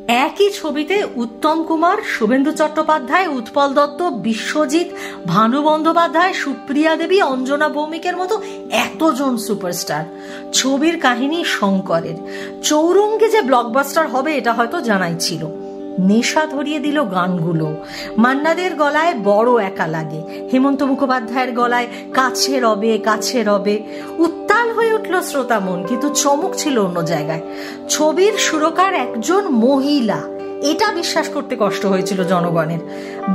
একই ছবিতে উত্তম কুমার, শুভেন্দু চট্টোপাধ্যায়, উৎপল দত্ত, বিশ্বজিৎ, ভানু বন্দ্যোপাধ্যায়, সুপ্রিয়া দেবী, অঞ্জনা ভৌমিকের মতো এতজন সুপারস্টার। ছবির কাহিনী শঙ্করের। চৌরঙ্গি যে ব্লকবাস্টার হবে এটা হয়তো জানাই ছিল। নেশা ধরিয়ে দিল গানগুলো। মান্নাদের গলায় বড় একা লাগে, হেমন্ত মুখোপাধ্যায়ের গলায় কাছে রবে কাছে রবে। উত্তাল হয়ে উঠল শ্রোতা মন, কিন্তু চমক ছিল অন্য জায়গায়। ছবির সুরকার একজন মহিলা, এটা বিশ্বাস করতে কষ্ট হয়েছিল জনগণের।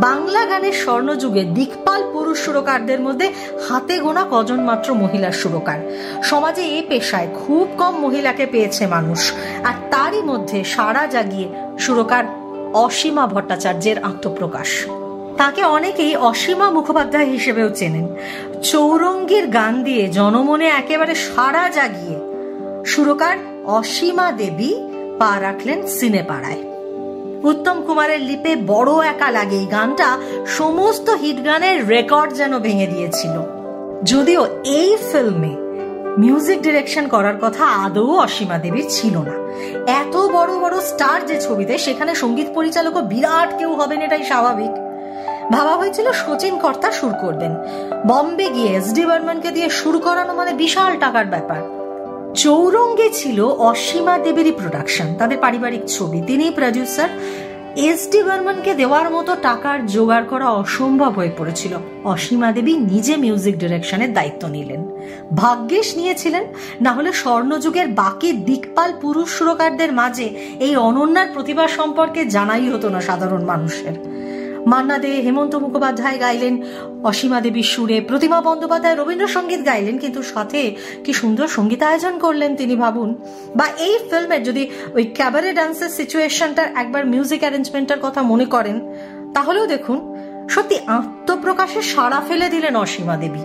বাংলা গানের স্বর্ণযুগে দিকপাল পুরুষ সুরকারদের মধ্যে হাতে গোনা কজন মাত্র মহিলার সুরকার। সমাজে এ পেশায় খুব কম মহিলাকে পেয়েছে মানুষ, আর তারই মধ্যে সারা জাগিয়ে সুরকার অসীমা ভট্টাচার্যের আত্মপ্রকাশ। তাকে অনেকেই অসীমা মুখোপাধ্যায় হিসেবেও চেনেন। চৌরঙ্গীর গান দিয়ে জনমনে একেবারে সারা জাগিয়ে সুরকার অসীমা দেবী পা রাখলেন সিনেপাড়ায়। উত্তম কুমারের লিপে বড় একা লাগে এই গানটা সমস্ত হিট গানের রেকর্ড যেন ভেঙে দিয়েছিল। যদিও এই ফিল্মে মিউজিক ডিরেকশন করার কথা আদৌ অসীমা দেবীর ছিল না। এত বড় বড় স্টার যে ছবিতে, সেখানে সঙ্গীত পরিচালকও বিরাট কেউ হবেন এটাই স্বাভাবিক। ভাবা হয়েছিল শচীন কর্তা সুর করবেন। বম্বে গিয়ে এসডি বর্মনকে দিয়ে সুর করানো মানে বিশাল টাকার ব্যাপার। চৌরঙ্গে ছিল অসীমা দেবীরই প্রোডাকশন, তাদের পারিবারিক ছবি, তিনি প্রডিউসার। এসডি বর্মনকে দেওয়ার মতো টাকার জোগাড় করা অসম্ভব হয়ে পড়েছিল। অসীমা দেবী নিজে মিউজিক ডিরেকশনের দায়িত্ব নিলেন। ভাগ্যেশ নিয়েছিলেন, না হলে স্বর্ণযুগের বাকি দিকপাল পুরুষ সুরকারদের মাঝে এই অনন্যার প্রতিভা সম্পর্কে জানাই হতো না সাধারণ মানুষের। মান্না দে, হেমন্ত মুখোপাধ্যায় গাইলেন অসীমা দেবীর সুরে, প্রতিমা বন্দ্যোপাধ্যায় রবীন্দ্রসঙ্গীত গাইলেন, কিন্তু সাথে কি সুন্দর সঙ্গীত আয়োজন করলেন তিনি ভাবুন। বা এই ফিল্মের যদি ওই ক্যাবারে ডান্সের সিচুয়েশনটার একবার মিউজিক অ্যারেঞ্জমেন্টের কথা মনে করেন, তাহলেও দেখুন সত্যি আত্মপ্রকাশে সাড়া ফেলে দিলেন অসীমা দেবী।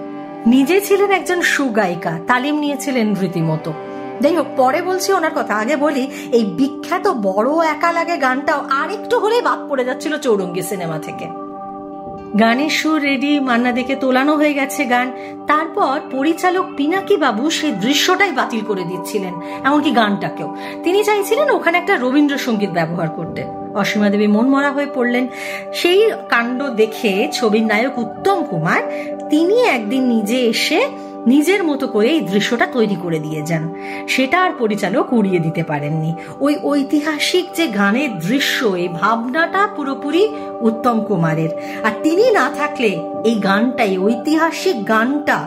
নিজে ছিলেন একজন সুগায়িকা, তালিম নিয়েছিলেন রীতিমতো। যাই হোক, পরে বলছি ওনার কথা, আগে বলি এই বিখ্যাত বড় একা লাগে গানটাও আরেকটু হলেই বাদ পড়ে যাচ্ছিল চৌরঙ্গি সিনেমা থেকে। গানের সুর রেডি, মান্না দেখে তোলানো হয়ে গেছে গান। তারপর পরিচালক পিনাকি বাবু সেই দৃশ্যটাই বাতিল করে দিচ্ছিলেন, এমনকি গানটাকেও। তিনি চাইছিলেন ওখানে একটা রবীন্দ্রসঙ্গীত ব্যবহার করতে। অসীমা দেবী মন মরা হয়ে পড়লেন। সেই কাণ্ড দেখে ছবির নায়ক উত্তম কুমার, তিনি একদিন নিজে এসে নিজের মতো করে এই দৃশ্যটা তৈরি করে দিয়ে যান। সেটা আর পরিচালক উড়িয়ে দিতে পারেননি। ওই ঐতিহাসিক যে গানের দৃশ্য, এই ভাবনাটা পুরোপুরি উত্তম কুমারের। আর তিনি না থাকলে এই গানটাই, ঐতিহাসিক গানটা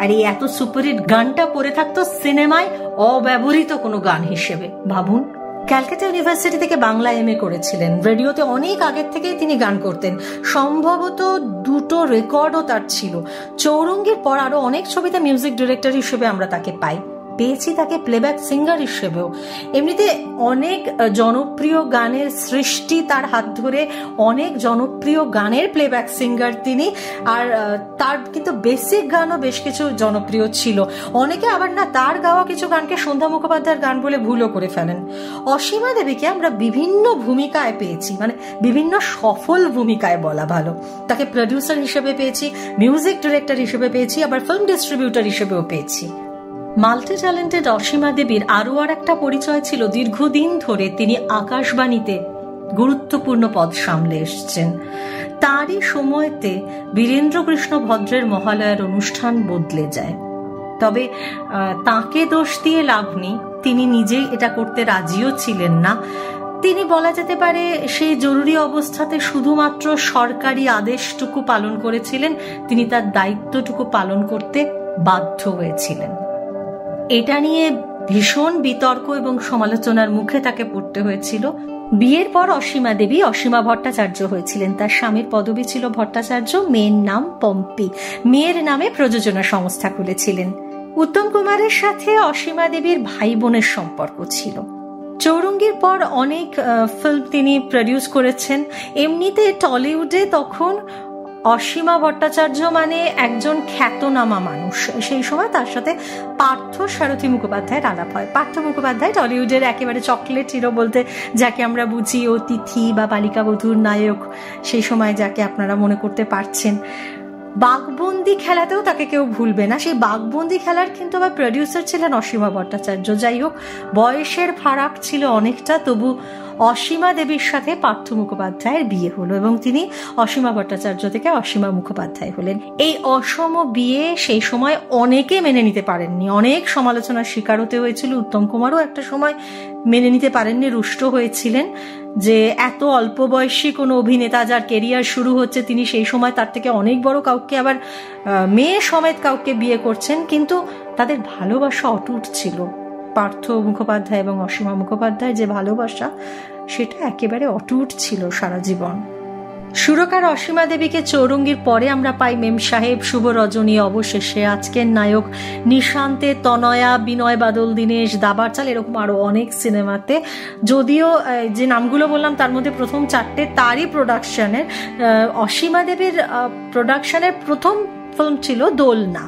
আর এই এত সুপারহিট গানটা পড়ে থাকতো সিনেমায় অব্যবহৃত কোনো গান হিসেবে। ভাবুন, ক্যালকাটা ইউনিভার্সিটি থেকে বাংলা এমএ করেছিলেন। রেডিওতে অনেক আগের থেকেই তিনি গান করতেন। সম্ভবত 2টো রেকর্ডও তার ছিল। চৌরঙ্গীর পর আরো অনেক ছবিতে মিউজিক ডিরেক্টর হিসেবে আমরা তাকে পেয়েছি তাকে প্লেব্যাক সিঙ্গার হিসেবেও। এমনিতে অনেক জনপ্রিয় গানের সৃষ্টি তার হাত ধরে, অনেক জনপ্রিয় গানের প্লেব্যাক সিঙ্গার তিনি। আর তার কিন্তু বেসিক গানও বেশ কিছু জনপ্রিয় ছিল। অনেকে আবার না তার গাওয়া কিছু গানকে সন্ধ্যা মুখোপাধ্যায়ের গান বলে ভুলও করে ফেলেন। অসীমা দেবীকে আমরা বিভিন্ন ভূমিকায় পেয়েছি, মানে বিভিন্ন সফল ভূমিকায় বলা ভালো। তাকে প্রডিউসার হিসেবে পেয়েছি, মিউজিক ডিরেক্টর হিসেবে পেয়েছি, আবার ফিল্ম ডিস্ট্রিবিউটর হিসেবেও পেয়েছি। মাল্টি ট্যালেন্টেড অসীমা দেবীর আরো আর একটা পরিচয় ছিল, দীর্ঘদিন ধরে তিনি আকাশবাণীতে গুরুত্বপূর্ণ পদ সামলে এসছেন। তারই সময়তে বীরেন্দ্র কৃষ্ণ ভদ্রের মহালয়ার অনুষ্ঠান বদলে যায়। তবে তাকে দোষ দিয়ে লাভ নেই, তিনি নিজেই এটা করতে রাজিও ছিলেন না। তিনি বলা যেতে পারে সেই জরুরি অবস্থাতে শুধুমাত্র সরকারি আদেশটুকু পালন করেছিলেন, তিনি তার দায়িত্বটুকু পালন করতে বাধ্য হয়েছিলেন। এটা নিয়ে ভীষণ বিতর্ক এবং সমালোচনার মুখে তাকে পড়তে হয়েছিল। বিয়ের পর অসীমা দেবী অসীমা ভট্টাচার্য হয়েছিলেন। তার স্বামীর পদবি ছিল ভট্টাচার্য, মেয়ের নাম পম্পি। মেয়ের নামে প্রযোজনা সংস্থা খুলেছিলেন। উত্তম কুমারের সাথে অসীমা দেবীর ভাই বোনের সম্পর্ক ছিল। চৌরঙ্গীর পর অনেক ফিল্ম তিনি প্রডিউস করেছেন। এমনিতে টলিউডে তখন অসীমা ভট্টাচার্য মানে একজন খ্যাতনামা মানুষ। সেই সময় তার সাথে পার্থ সারথী মুখোপাধ্যায়ের আলাপ হয়। পার্থ মুখোপাধ্যায় টলিউডের একেবারে চকলেট হিরো বলতে যাকে আমরা বুঝি, অতিথি বা বালিকা বধূর নায়ক, সেই সময় যাকে আপনারা মনে করতে পারছেন। বাঘবন্দি খেলাতেও তাকে কেউ ভুলবে না। সেই বাঘবন্দি খেলার কিন্তু আবার প্রডিউসার ছিলেন অসীমা ভট্টাচার্য। যাই হোক, বয়সের ফারাক ছিল অনেকটা, তবু অসীমা দেবীর সাথে পার্থ মুখোপাধ্যায়ের বিয়ে হলো এবং তিনি অসীমা ভট্টাচার্য থেকে অসীমা মুখোপাধ্যায় হলেন। এই অসম বিয়ে সেই সময় অনেকে মেনে নিতে পারেননি, অনেক সমালোচনার শিকার হতে হয়েছিল। উত্তম কুমারও একটা সময় মেনে নিতে পারেননি, রুষ্ট হয়েছিলেন যে এত অল্প বয়সী কোনো অভিনেতা যার কেরিয়ার শুরু হচ্ছে, তিনি সেই সময় তার থেকে অনেক বড় কাউকে, আবার মেয়ে সমেত কাউকে বিয়ে করছেন। কিন্তু তাদের ভালোবাসা অটুট ছিল। পার্থ মুখোপাধ্যায় এবং অসীমা মুখোপাধ্যায় যে ভালোবাসা, সেটা একেবারে অটুট ছিল সারা জীবন। সুরকার অসীমা দেবীকে চৌরঙ্গীর পরে আমরা পাই মেম সাহেব, শুভ রজনী, অবশেষে, আজকের নায়ক, নিশান্তে, তনয়া, বিনয় বাদল দীনেশ, দাবার চাল, এরকম আরো অনেক সিনেমাতে। যদিও যে নামগুলো বললাম তার মধ্যে প্রথম 4টে তারই প্রোডাকশনের। অসীমা দেবীর প্রোডাকশনের প্রথম ফিল্ম ছিল দোলনা।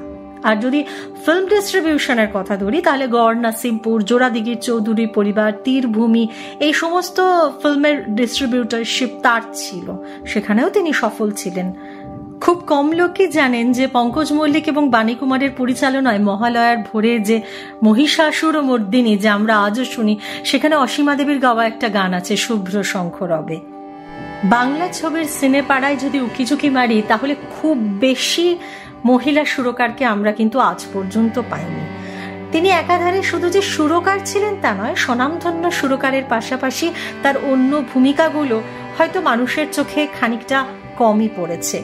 আর যদি ফিল্ম ডিস্ট্রিবিউশনের কথা ধরি তাহলে গড়, নাসিমপুর, জোড়াদিঘির চৌধুরী পরিবার, তীরভূমি, এই সমস্ত ফিল্মের ডিস্ট্রিবিউটরশিপ তার ছিল, সেখানেও তিনি সফল ছিলেন। খুব কম লোকই জানেন যে পঙ্কজ মল্লিক এবং বাণী কুমারের পরিচালনায় মহালয়ার ভোরে যে মহিষাসুর মর্দিনী, যে আমরা আজও শুনি, সেখানে অসীমা দেবীর গাওয়া একটা গান আছে, শুভ্র শঙ্খ রবে। বাংলা ছবির সিনেপাড়ায় যদি উকিঝুঁকি মারি তাহলে খুব বেশি মহিলা সুরকারকে আমরা কিন্তু আজ পর্যন্ত পাইনি। তিনি একাধারে শুধু যে সুরকার ছিলেন তা নয়, স্বনামধন্য সুরকারের পাশাপাশি তার অন্য ভূমিকাগুলো হয়তো মানুষের চোখে খানিকটা কমই পড়েছে।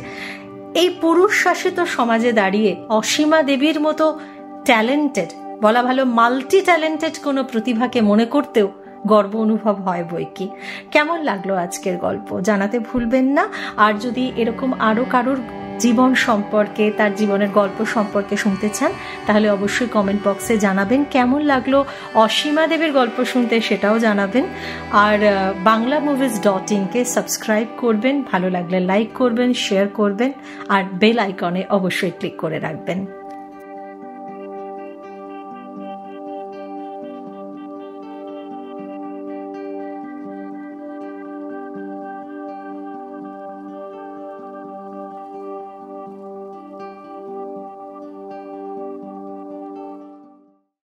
এই পুরুষ শাসিত সমাজে দাঁড়িয়ে অসীমা দেবীর মতো ট্যালেন্টেড, বলা ভালো মাল্টি ট্যালেন্টেড কোনো প্রতিভাকে মনে করতেও গর্ব অনুভব হয় বইকি। কেমন লাগলো আজকের গল্প জানাতে ভুলবেন না। আর যদি এরকম আরো কারোর জীবন সম্পর্কে, তার জীবনের গল্প সম্পর্কে শুনতে চান তাহলে অবশ্যই কমেন্ট বক্সে জানাবেন। কেমন লাগলো অসীমা দেবীর গল্প শুনতে সেটাও জানাবেন। আর banglamovies.in-কে সাবস্ক্রাইব করবেন, ভালো লাগলে লাইক করবেন, শেয়ার করবেন, আর বেল আইকনে অবশ্যই ক্লিক করে রাখবেন।